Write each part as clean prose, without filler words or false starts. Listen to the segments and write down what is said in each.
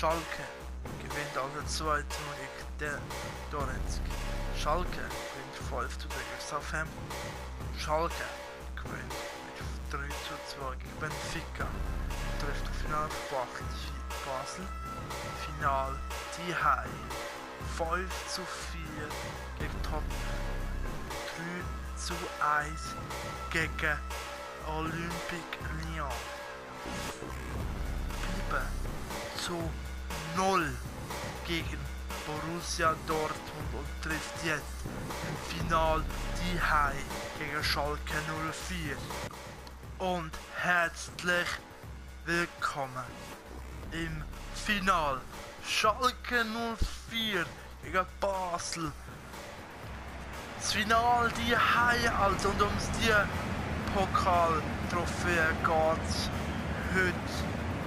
Schalke gewinnt also 2-0 gegen den Donetsk. Schalke gewinnt 5-3 gegen Southampton. Schalke gewinnt mit 3-2 gegen Benfica. Trifft auf Finale von Basel. Final die Hai 5-4 gegen Tottenham. 3-1 gegen Olympique Lyon. 7-0 gegen Borussia Dortmund und trifft jetzt im Final die Hai gegen Schalke 04. Und herzlich willkommen im Final. Schalke 04 gegen Basel. Das Final die Hai also, und ums die Pokal-Trophäe geht's heute.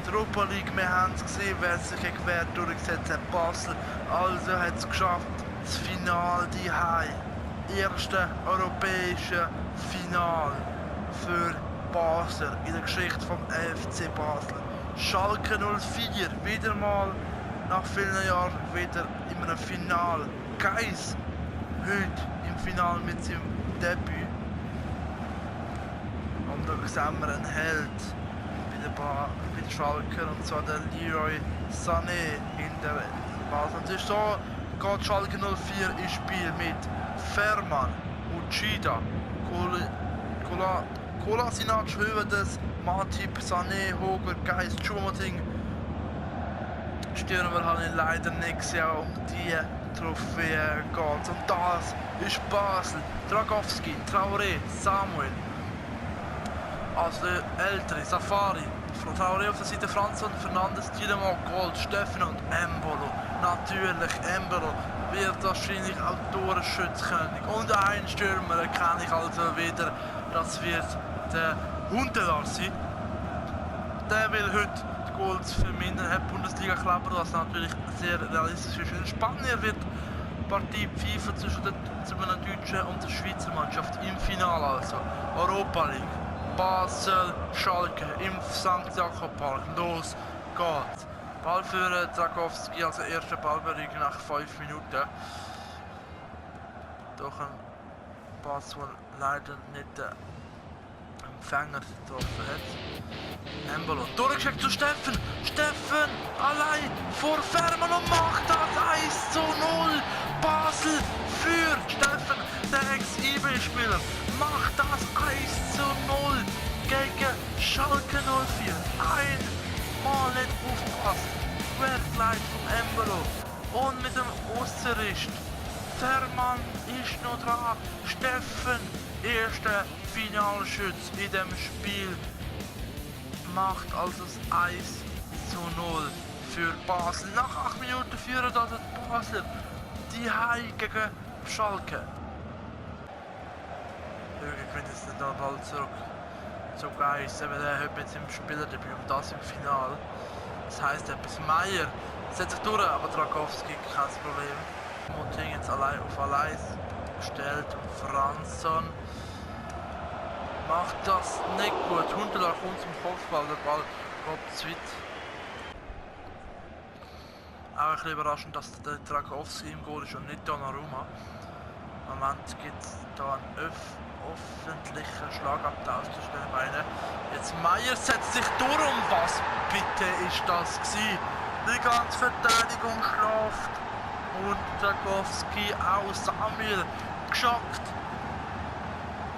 Die Europa League, wir haben es gesehen, wer sich gegen wer durchgesetzt hat. Basel also hat es geschafft. Das Final die Hai. Erste europäische Final für Basel in der Geschichte vom FC Basel. Schalke 04 wieder mal nach vielen Jahren wieder in einem Final. Geis heute im Final mit seinem Debüt. Und da sehen wir einen Held bei den Schalker, und zwar der Leroy Sané in der Basel. Und so geht Schalke 04 ins Spiel mit Fährmann, Uchida, Kolasinac, Hövedes, Matip, Sané, Hoger, Geis, Choupo-Moting. Stürmer habe ich leider nicht gesehen, um die Trophäe geht. Und das ist Basel. Dragowski, Traoré, Samuel. Also der ältere, Safari. Traoré auf der Seite, Franzson, Fernandes, Dynamo, Gold, Steffen und Embolo. Natürlich, Embolo wird wahrscheinlich auch Torschützkönig. Und einen Stürmer erkenne ich also wieder. Das wird der Huntelaar sein. Der will heute die Goals vermindern, hat Bundesliga Kleber, was natürlich sehr realistisch ist. In Spanien wird die Partie pfeifen zwischen einer deutschen und der Schweizer Mannschaft im Finale, also Europa League. Basel, Schalke im St. Jakob Park. Los geht's. Ballführer Dragowski, also erste Ballberührung nach 5 Minuten. Doch ein Pass, der leider nicht den Empfänger getroffen hat. Embolo, durchgeschickt zu Steffen. Steffen allein vor Fährmann und macht das 1-0. Basel führt. Steffen, der Ex-IB-Spieler, macht das 1-0 gegen Schalke 04. Einmal nicht aufgepasst. Quergleit vom Embolo. Und mit dem Ausserricht. Fährmann ist noch dran. Steffen, erster Finalschütz in dem Spiel, macht also das 1-0 für Basel. Nach 8 Minuten führen also die Basler die Hai gegen Schalke. Irgendwie gewinnt jetzt den Ball zurück zu Geis, eben der hat jetzt im Spielerdebüt und das im Finale. Das heisst etwas. Meier setzt sich durch, aber Dragowski kein Problem. Moting jetzt allein auf allein gestellt und Franzson macht das nicht gut. Huntelaar kommt zum Kopfball, der Ball geht zu weit. Auch ein bisschen überraschend, dass der Dragowski im Goal ist und nicht Donnarumma. Im Moment gibt es da einen öffentlichen Schlagabtausch zwischen den beiden. Jetzt Meier setzt sich durch, und was bitte ist das gewesen? Die ganze Verteidigung schläft und Dragowski auch. Samuel geschockt.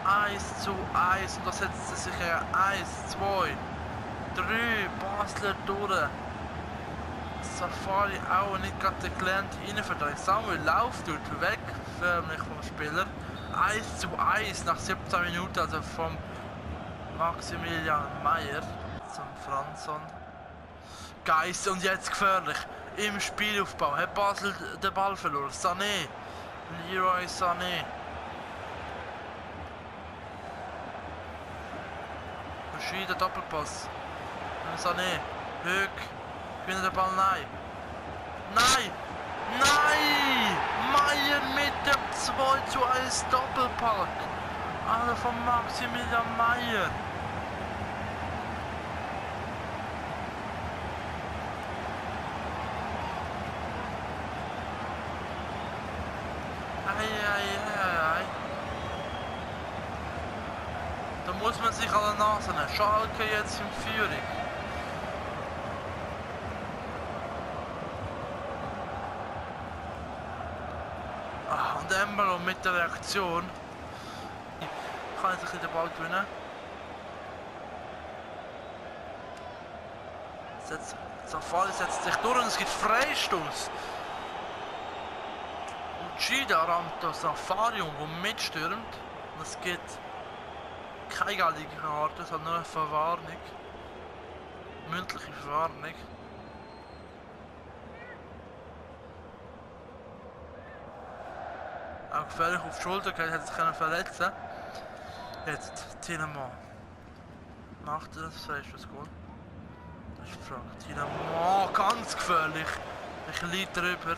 1-1 und da setzt sich 1, 2, 3 Basler durch. Safari auch nicht gerade der gelernte Innenverteidiger. Samuel läuft dort weg förmlich vom Spieler. 1-1 nach 17 Minuten, also vom Maximilian Meier zum Franzson. Geis, und jetzt gefährlich im Spielaufbau. Hat Basel den Ball verloren. Sané, Leroy Sané. Verschieden Doppelpass. Sané, Höck, gewinnt den Ball, nein. Nein! Nein! Meier mit dem 2-1 Doppelpack. Also von Maximilian Meier. muss man sich an der Nase nehmen. Schalke jetzt in Führung. Und Embolo mit der Reaktion. Kann jetzt ein bisschen den Ball gewinnen. Safari setzt sich durch und es gibt Freistoß. Und Gida rammt das Safari um, der mitstürmt. Und es gibt keine gallige Karte, es hat nur eine Verwarnung. Mündliche Verwarnung. Auch gefährlich auf die Schulter geht, hätte sich verletzen können. Jetzt Tielemans. Macht er das Freistoß-Goal? Das ist die Frage. Tielemans, ganz gefährlich. Ein bisschen drüber.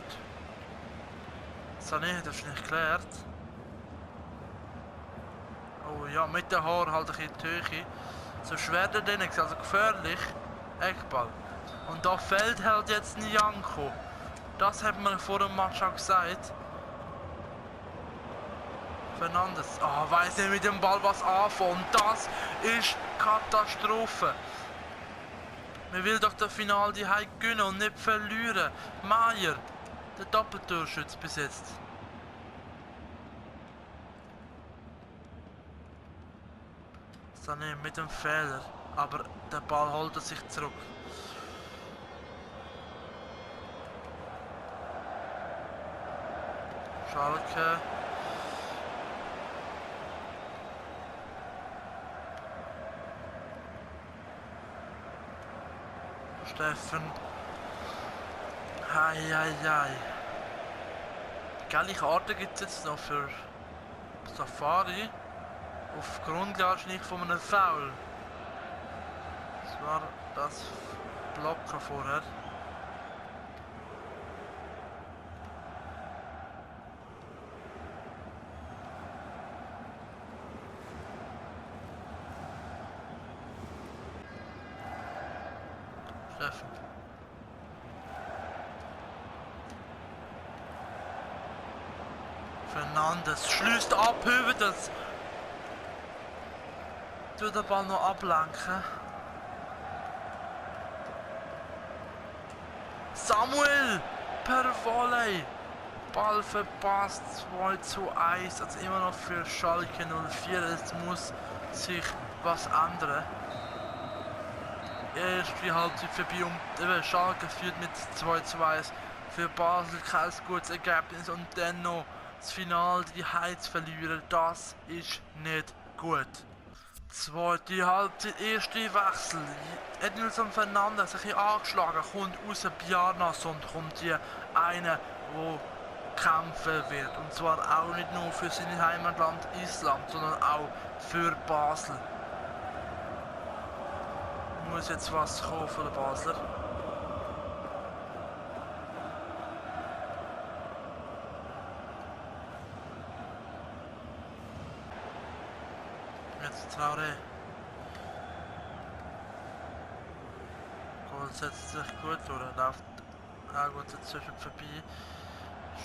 Sané hat das nicht geklärt. Oh ja, mit den Haaren halt ein bisschen die Höhe. So schwer der drin, also gefährlich. Eckball. Und da fällt halt jetzt ein Janko. Das hat man vor dem Match auch gesagt. Fernandes. Weiss nicht mit dem Ball was anfangen. Und das ist Katastrophe. Man will doch das Finale die Heim gewinnen und nicht verlieren. Meier, der Doppeltorschütze bis jetzt. Sané mit dem Fehler, aber der Ball holt er sich zurück. Schalke. Steffen. Heieiei. Geile Karte gibt es jetzt noch für Safari. Auf Grundlage nicht von einem Foul. Das war das Blocken vorher. Steffen. Fernandes schließt ab, hübt das. Tut den Ball noch ablenken. Samuel per Volley. Ball verpasst, 2:1. Also immer noch für Schalke 04. Es muss sich was ändern. Erste Halbzeit vorbei und Schalke führt mit 2:1. Für Basel kein gutes Ergebnis und dann noch das Finale die Heiz verlieren. Das ist nicht gut. Zweite Halbzeit, erste Wechsel. Ednilson Fernandes ein bisschen angeschlagen, kommt raus Bjarnas und kommt hier einer, der kämpfen wird. Und zwar auch nicht nur für sein Heimatland Island, sondern auch für Basel. Muss jetzt was kommen von den Basler. Jetzt Traoré. Goal setzt sich gut durch, läuft auch gut dazwischen vorbei.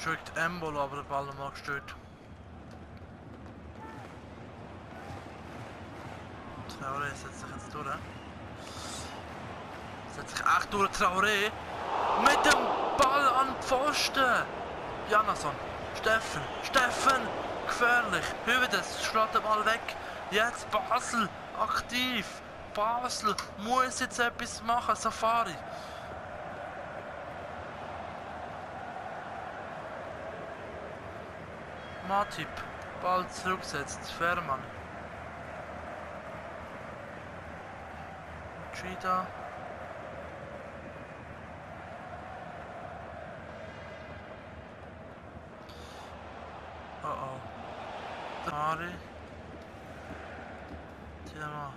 Schickt Embolo, aber der Ball nochmal gestört. Traoré setzt sich jetzt durch. Setzt sich echt durch Traoré. Mit dem Ball an den Pfosten. Bjarnason. Steffen. Gefährlich. Hüvedes schlägt den Ball weg. Jetzt Basel aktiv. Basel muss jetzt etwas machen. Safari. Matip. Ball zurücksetzt. Fährmann. Gida. Mari. Tielemans.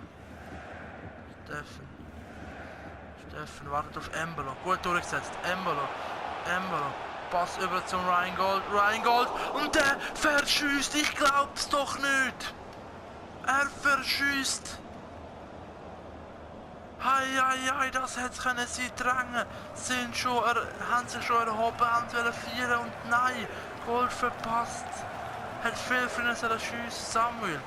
Steffen wartet auf Embolo. Gut durchgesetzt. Embolo. Pass über zum Rheingold. Und der verschießt. Ich glaub's doch nicht. Er verschießt. Hei, das hätte können sie drängen. Haben sich schon erhoben, haben vieren und nein. Gold verpasst. Hat viel für uns schiessen, Samuel.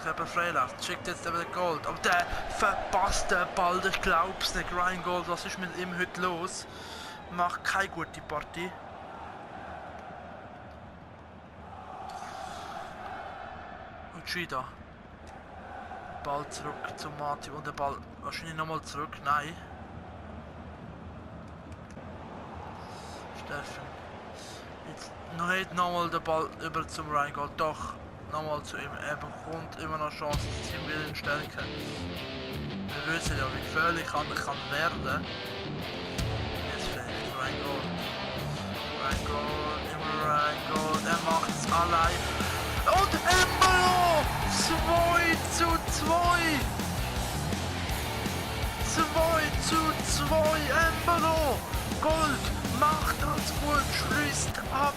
sich jemand freilässt. Schickt jetzt eben den Gold. Aber der verpasst den Ball, ich glaub's nicht. Ryan Gold, was ist mit ihm heute los? Macht keine gute Partie. Und Uchida. Ball zurück zu Mati und der Ball wahrscheinlich nochmal zurück. Nein. Steffen. Jetzt noch nicht nochmal der Ball über zum Ryan Gold. Doch, nochmal zu ihm. Er bekommt immer noch Chancen, das Team will ihn stärken. Wir wissen ja, wie gefährlich er kann werden. Jetzt vielleicht Ryan Gold. Ryan Gold, immer Ryan Gold. Er macht es allein. Und Embolo! 2:2! 2:2! Embolo! Gold macht das gut, schließt ab.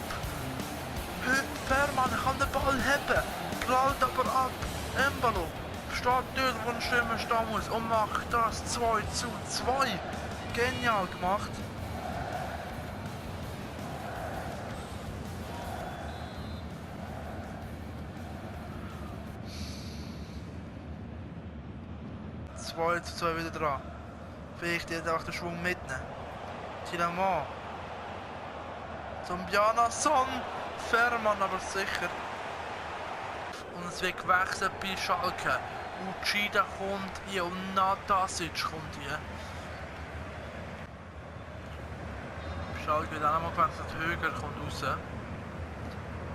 Fährmann kann den Ball haben, prallt aber ab. Embolo steht dort, wo ein Stürmer stehen muss und macht das 2:2. Genial gemacht. Jetzt 2:2 wieder dran. Vielleicht jetzt auch den Schwung mitnehmen. Tielemann. Zum Bjarnason. Fährmann aber sicher. Und es wird gewechselt bei Schalke. Uchida kommt hier und Natasic kommt hier. Schalke wird auch nochmal gewechselt. Höger kommt raus.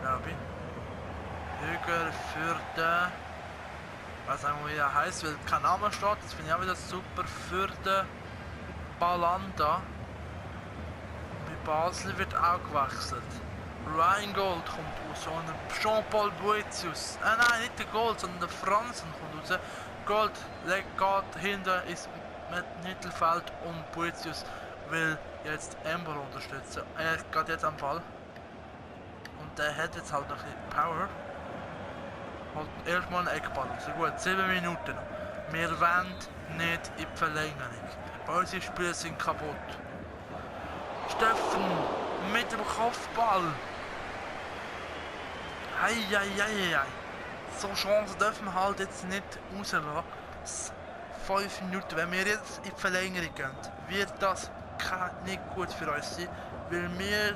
Glaube ich. Höger für den... Ich weiß nicht, wie er heisst, weil kein Name steht. Das finde ich auch wieder super für den Balanda. Bei Basel wird auch gewechselt. Ryan Gold kommt raus und Jean-Paul Boetius. Nein, nicht der Gold, sondern der Franzen kommt raus. Gold geht hinter ins Mittelfeld und Boetius will jetzt Embolo unterstützen. Er geht jetzt am Ball. Und der hat jetzt halt noch ein bisschen Power. Halt erstmal einen Eckball. So gut, 7 Minuten noch. Wir wollen nicht in die Verlängerung. Unsere Spiele sind kaputt. Steffen mit dem Kopfball. Heieieiei. So Chancen dürfen wir halt jetzt nicht rauslassen. 5 Minuten. Wenn wir jetzt in die Verlängerung gehen, wird das nicht gut für uns sein, weil wir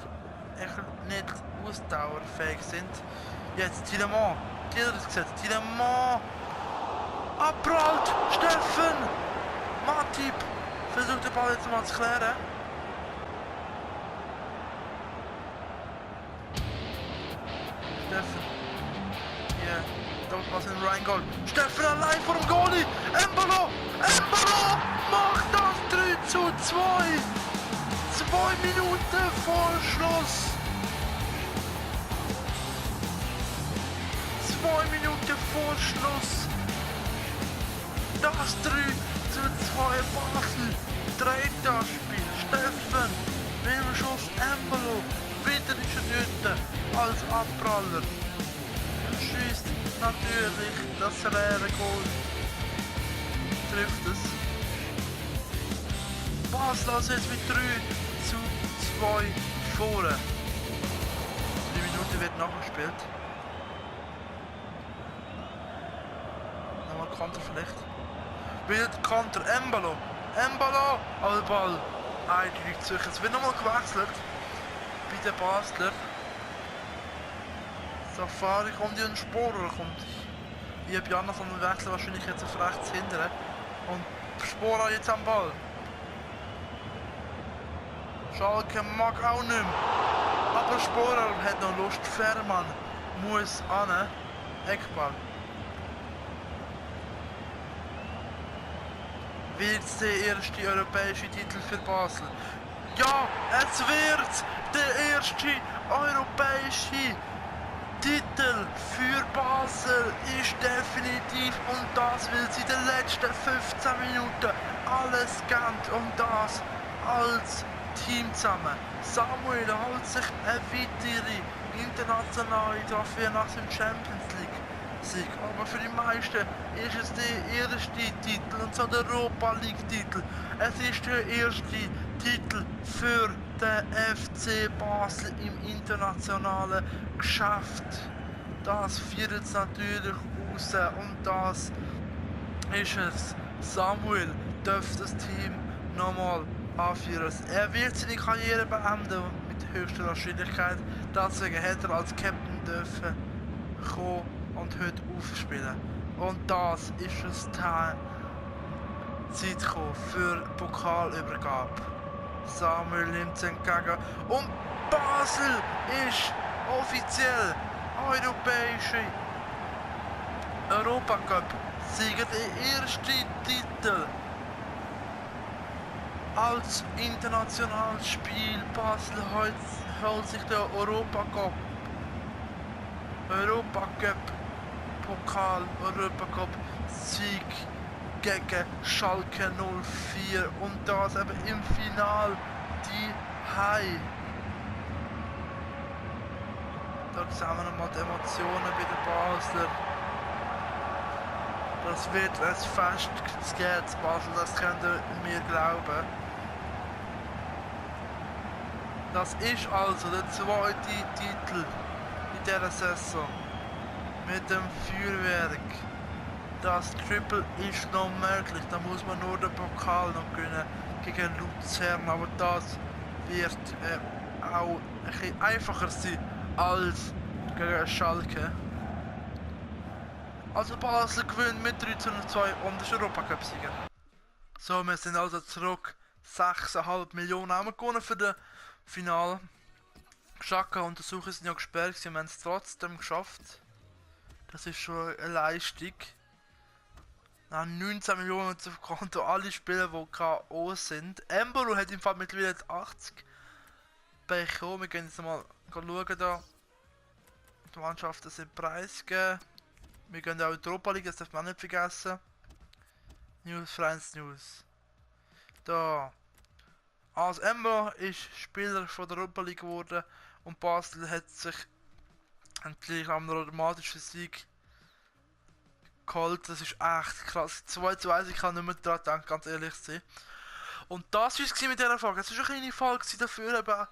nicht ausdauerfähig sind. Jetzt Tielemann. Tielemann abprallt, Steffen, Matip versucht den Ball jetzt mal zu klären. Steffen, hier, dort was in Ryan Gold. Steffen allein vor dem Goalie, Embolo macht das 3:2. 2 Minuten vor Schluss. 2 Minuten vor Schluss. Das 3:2 Basel. Dreht das Spiel. Steffen, mit dem Schuss Embolo. Wieder ist er dort als Abpraller. Und schießt natürlich das leere Goal. Trifft es. Basel also jetzt mit 3:2 vorne. 3 Minuten wird nachgespielt. Konter vielleicht. Wieder Konter, Embolo, aber der Ball eindeutig zu. Es wird nochmal gewechselt bei den Basler. Safari kommt und Sporer kommt. Ich habe Jana von dem Wechsel wahrscheinlich jetzt auf rechts hindern. Und Sporer jetzt am Ball. Schalke mag auch nicht mehr. Aber Sporer hat noch Lust. Fährmann muss an. Eckball. Wird es der erste europäische Titel für Basel? Ja, es wird der erste europäische Titel für Basel ist definitiv und das will sie in den letzten 15 Minuten alles geben und das als Team zusammen. Samuel holt sich eine weitere internationale Trophäe nach dem Champions League Sieg. Aber für die meisten ist es der erste Titel und so der Europa League Titel. Es ist der erste Titel für den FC Basel im internationalen Geschäft. Das feiert es natürlich raus und das ist es. Samuel darf das Team nochmal anführen. Er wird seine Karriere beenden mit höchster Wahrscheinlichkeit. Deswegen hätte er als Captain dürfen kommen und heute aufspielen. Und das ist es Zeit gekommen für Pokalübergabe. Samuel nimmt es entgegen und Basel ist offiziell europäische Europacup Sieger, der erste Titel als internationales Spiel. Basel holt sich der Europacup Pokal, Europacup Sieg gegen Schalke 04 und das eben im Final die Hai. Da sehen wir nochmal die Emotionen bei den Basler. Das wird ein Fest, das geht Basel, das könnt ihr mir glauben. Das ist also der zweite Titel in dieser Saison mit dem Feuerwerk. Das Triple ist noch möglich, da muss man nur den Pokal noch gewinnen gegen Luzern, aber das wird auch ein bisschen einfacher sein als gegen Schalke. Also Basel gewinnt mit 3:2 und ist Europacup-Sieger. So, wir sind also zurück. 6,5 Millionen haben wir gewonnen für das Finale. Schaka-Untersuchungen sind ja gesperrt, wir haben es trotzdem geschafft. Das ist schon eine Leistung. 19 Millionen auf Konto, alle Spieler, die K.O. sind. Embolo hat im Fall mittlerweile 80 bekommen. Wir gehen jetzt mal schauen da. Die Mannschaften sind preisgegeben. Wir gehen auch in die Europa League, das darf man nicht vergessen. News, France News. Da. Also Embolo ist Spieler von der Europa League geworden und Basel hat sich endlich am dramatischen Sieg geholt. Das ist echt krass. 2:1, ich kann nicht mehr daran denken, ganz ehrlich zu sein. Und das war es mit dieser Folge. Es war eine kleine Folge dafür, aber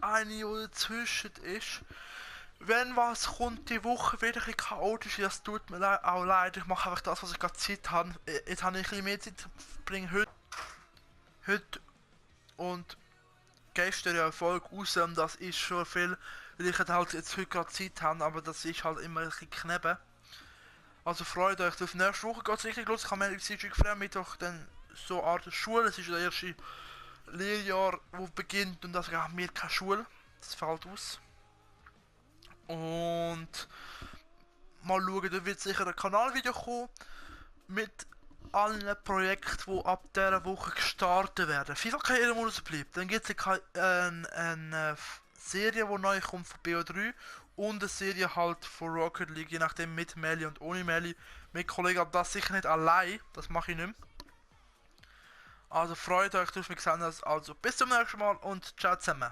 eine, die dazwischen ist. Wenn was kommt die Woche wieder ein bisschen chaotisch, das tut mir auch leid. Ich mache einfach das, was ich gerade Zeit habe. Jetzt habe ich ein bisschen mehr Zeit, bringe heute und gestern ja eine Folge raus und das ist schon viel, weil ich halt jetzt heute gerade Zeit habe, aber das ist halt immer ein bisschen kneben. Also freut euch, auf nächste Woche geht es richtig los. Ich habe mir Freitag, Mittwoch dann so eine Art Schule, es ist das erste Lehrjahr, das beginnt und das haben wir keine Schule, das fällt aus. Und mal schauen, da wird sicher ein Kanalvideo kommen mit allen Projekten, die ab dieser Woche gestartet werden. FIFA Karriere Modus bleibt. Dann gibt es eine Serie, die neu kommt von BO3 und eine Serie halt von Rocket League, je nachdem mit Meli und ohne Meli. Mit Kollegen, aber das sicher nicht allein, das mache ich nicht mehr. Also freut euch, dass wir gesehen habt. Also bis zum nächsten Mal und ciao zusammen.